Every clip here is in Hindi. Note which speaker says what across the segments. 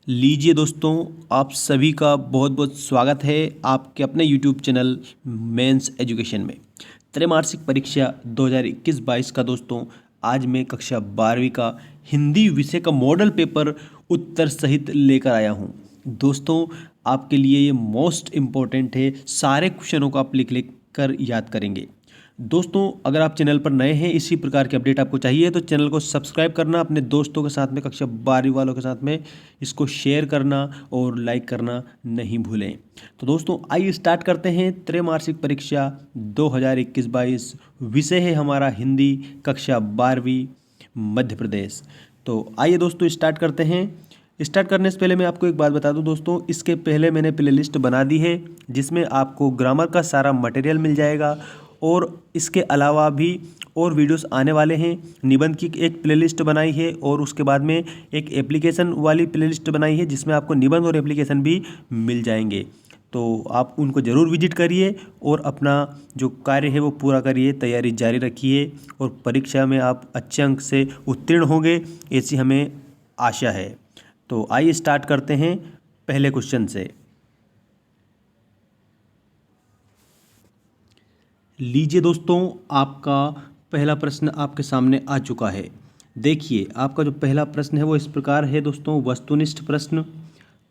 Speaker 1: लीजिए दोस्तों, आप सभी का बहुत बहुत स्वागत है आपके अपने यूट्यूब चैनल मेंस एजुकेशन में। त्रैमासिक परीक्षा 2021-22 का दोस्तों आज मैं कक्षा 12वीं का हिंदी विषय का मॉडल पेपर उत्तर सहित लेकर आया हूं। दोस्तों, आपके लिए ये मोस्ट इम्पोर्टेंट है, सारे क्वेश्चनों को आप लिख लिख कर याद करेंगे। दोस्तों, अगर आप चैनल पर नए हैं, इसी प्रकार के अपडेट आपको चाहिए तो चैनल को सब्सक्राइब करना, अपने दोस्तों के साथ में, कक्षा 12वीं वालों के साथ में इसको शेयर करना और लाइक करना नहीं भूलें। तो दोस्तों, आइए स्टार्ट करते हैं। त्रैमासिक परीक्षा 2021-22 विषय है हमारा हिंदी, कक्षा 12वीं, मध्य प्रदेश। तो आइए दोस्तों स्टार्ट करते हैं। स्टार्ट करने से पहले मैं आपको एक बात बता दूं दोस्तों, इसके पहले मैंने प्लेलिस्ट बना दी है जिसमें आपको ग्रामर का सारा मटेरियल मिल जाएगा और इसके अलावा भी और वीडियोस आने वाले हैं। निबंध की एक प्लेलिस्ट बनाई है और उसके बाद में एक एप्लीकेशन वाली प्लेलिस्ट बनाई है जिसमें आपको निबंध और एप्लीकेशन भी मिल जाएंगे। तो आप उनको ज़रूर विजिट करिए और अपना जो कार्य है वो पूरा करिए, तैयारी जारी रखिए और परीक्षा में आप अच्छे अंक से उत्तीर्ण होंगे, ऐसी हमें आशा है। तो आइए स्टार्ट करते हैं पहले क्वेश्चन से। लीजिए दोस्तों, आपका पहला प्रश्न आपके सामने आ चुका है। देखिए, आपका जो पहला प्रश्न है वो इस प्रकार है दोस्तों, वस्तुनिष्ठ प्रश्न।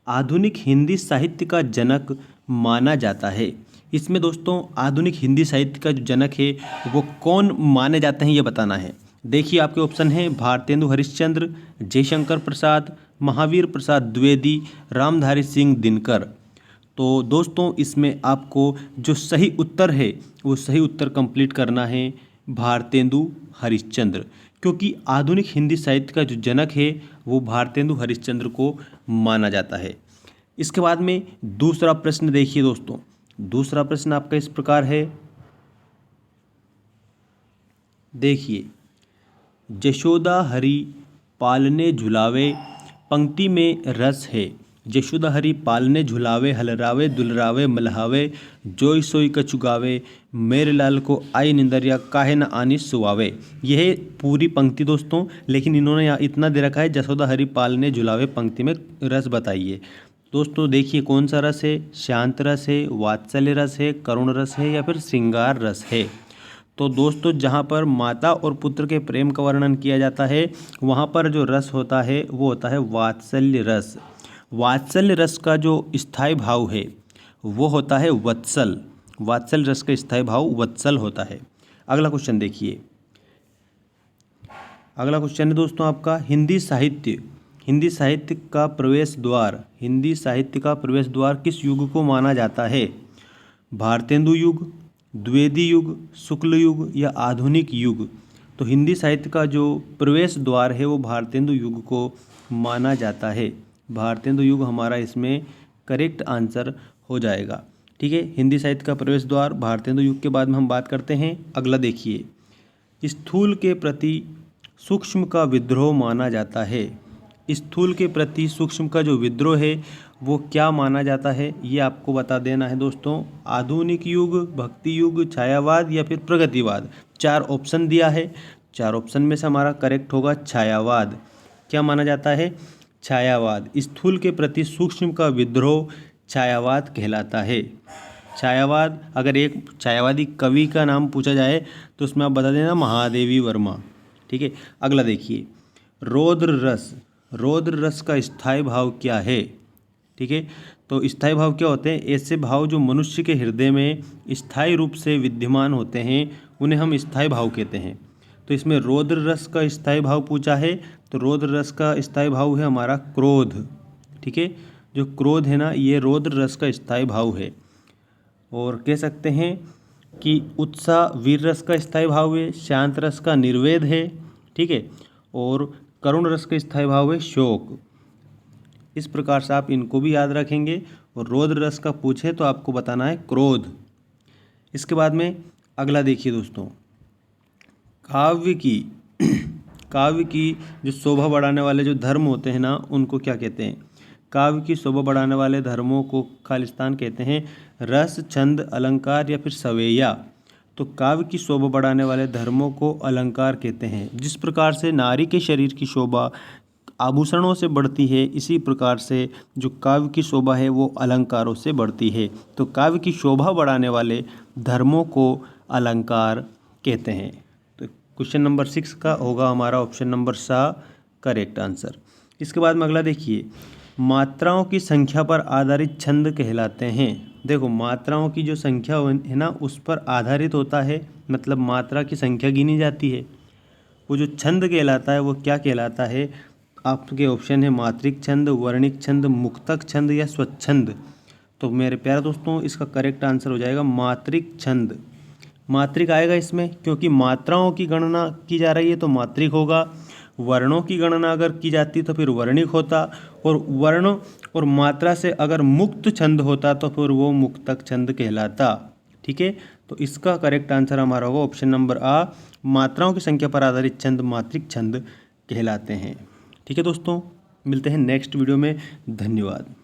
Speaker 1: आधुनिक हिंदी साहित्य का जनक माना जाता है। इसमें दोस्तों आधुनिक हिंदी साहित्य का जो जनक है वो कौन माने जाते हैं ये बताना है। देखिए, आपके ऑप्शन हैं भारतेंदु हरिश्चंद्र, जयशंकर प्रसाद, महावीर प्रसाद द्विवेदी, रामधारी सिंह दिनकर। तो दोस्तों, इसमें आपको जो सही उत्तर है वो सही उत्तर कंप्लीट करना है भारतेंदु हरिश्चंद्र, क्योंकि आधुनिक हिंदी साहित्य का जो जनक है वो भारतेंदु हरिश्चंद्र को माना जाता है। इसके बाद में दूसरा प्रश्न देखिए दोस्तों, दूसरा प्रश्न आपका इस प्रकार है। देखिए, जशोदा हरि पालने झुलावे, पंक्ति में रस है। जशोदा हरि पालने झुलावे, हलरावे दुलरावे मल्हावे, जोई सोई कछु गावे, मेरे लाल को आई निंदरिया काहे न आनी सुवावे। यह है पूरी पंक्ति दोस्तों, लेकिन इन्होंने यहाँ इतना दे रखा है जशोदा हरि पालने झुलावे, पंक्ति में रस बताइए। दोस्तों देखिए, कौन सा रस है? शांत रस है, वात्सल्य रस है, करुण रस है या फिर श्रृंगार रस है? तो दोस्तों, जहाँ पर माता और पुत्र के प्रेम का वर्णन किया जाता है वहाँ पर जो रस होता है वो होता है वात्सल्य रस। वात्सल्य रस का जो स्थायी भाव है वो होता है वत्सल। वात्सल्य रस का स्थायी भाव वत्सल होता है। अगला क्वेश्चन देखिए, अगला क्वेश्चन है दोस्तों आपका हिंदी साहित्य। हिंदी साहित्य का प्रवेश द्वार, हिंदी साहित्य का प्रवेश द्वार किस युग को माना जाता है? भारतेंदु युग, द्विवेदी युग, शुक्ल युग या आधुनिक युग? तो हिंदी साहित्य का जो प्रवेश द्वार है वो भारतेंदु युग को माना जाता है। भारतेंदु युग हमारा इसमें करेक्ट आंसर हो जाएगा। ठीक है, हिंदी साहित्य का प्रवेश द्वार भारतेंदु युग के बाद में हम बात करते हैं। अगला देखिए, स्थूल के प्रति सूक्ष्म का विद्रोह माना जाता है। स्थूल के प्रति सूक्ष्म का जो विद्रोह है वो क्या माना जाता है ये आपको बता देना है दोस्तों। आधुनिक युग, भक्ति युग, छायावाद या फिर प्रगतिवाद? चार ऑप्शन दिया है, चार ऑप्शन में से हमारा करेक्ट होगा छायावाद। क्या माना जाता है? छायावाद। स्थूल के प्रति सूक्ष्म का विद्रोह छायावाद कहलाता है। छायावाद, अगर एक छायावादी कवि का नाम पूछा जाए तो उसमें आप बता देना महादेवी वर्मा। ठीक है, अगला देखिए, रौद्र रस। रौद्र रस का स्थायी भाव क्या है? ठीक है, तो स्थायी भाव क्या होते हैं? ऐसे भाव जो मनुष्य के हृदय में स्थायी रूप से विद्यमान होते हैं उन्हें हम स्थायी भाव कहते हैं। तो इसमें रौद्र रस का स्थायी भाव पूछा है, तो रौद्र रस का स्थायी भाव है हमारा क्रोध। ठीक है, जो क्रोध है ना, ये रौद्र रस का स्थायी भाव है। और कह सकते हैं कि उत्साह वीर रस का स्थायी भाव है, शांत रस का निर्वेद है। ठीक है, और करुण रस का स्थायी भाव है शोक। इस प्रकार से आप इनको भी याद रखेंगे और रौद्र रस का पूछे तो आपको बताना है क्रोध। इसके बाद में अगला देखिए दोस्तों, काव्य की काव्य की जो शोभा बढ़ाने वाले जो धर्म होते हैं ना उनको क्या कहते हैं? काव्य की शोभा बढ़ाने वाले धर्मों को खालिस्तान कहते हैं। रस, छंद, अलंकार या फिर सवेया? तो काव्य की शोभा बढ़ाने वाले धर्मों को अलंकार कहते हैं। जिस प्रकार से नारी के शरीर की शोभा आभूषणों से बढ़ती है, इसी प्रकार से जो काव्य की शोभा है वो अलंकारों से बढ़ती है। तो काव्य की शोभा बढ़ाने वाले धर्मों को अलंकार कहते हैं। तो क्वेश्चन नंबर 6 का होगा हमारा ऑप्शन नंबर सा करेक्ट आंसर। इसके बाद में अगला देखिए, मात्राओं की संख्या पर आधारित छंद कहलाते हैं। देखो मात्राओं की जो संख्या है ना उस पर आधारित होता है, मतलब मात्रा की संख्या गिनी जाती है। वो जो छंद कहलाता है वो क्या कहलाता है, आपके ऑप्शन है मात्रिक छंद, वर्णिक छंद, मुक्तक छंद या स्वच्छंद। तो मेरे प्यारे दोस्तों इसका करेक्ट आंसर हो जाएगा मात्रिक छंद। मात्रिक आएगा इसमें क्योंकि मात्राओं की गणना की जा रही है तो मात्रिक होगा, वर्णों की गणना अगर की जाती तो फिर वर्णिक होता, और वर्ण और मात्रा से अगर मुक्त छंद होता तो फिर वो मुक्तक छंद कहलाता। ठीक है, तो इसका करेक्ट आंसर हमारा होगा ऑप्शन नंबर आ, मात्राओं की संख्या पर आधारित छंद मात्रिक छंद कहलाते हैं। ठीक है दोस्तों, मिलते हैं नेक्स्ट वीडियो में। धन्यवाद।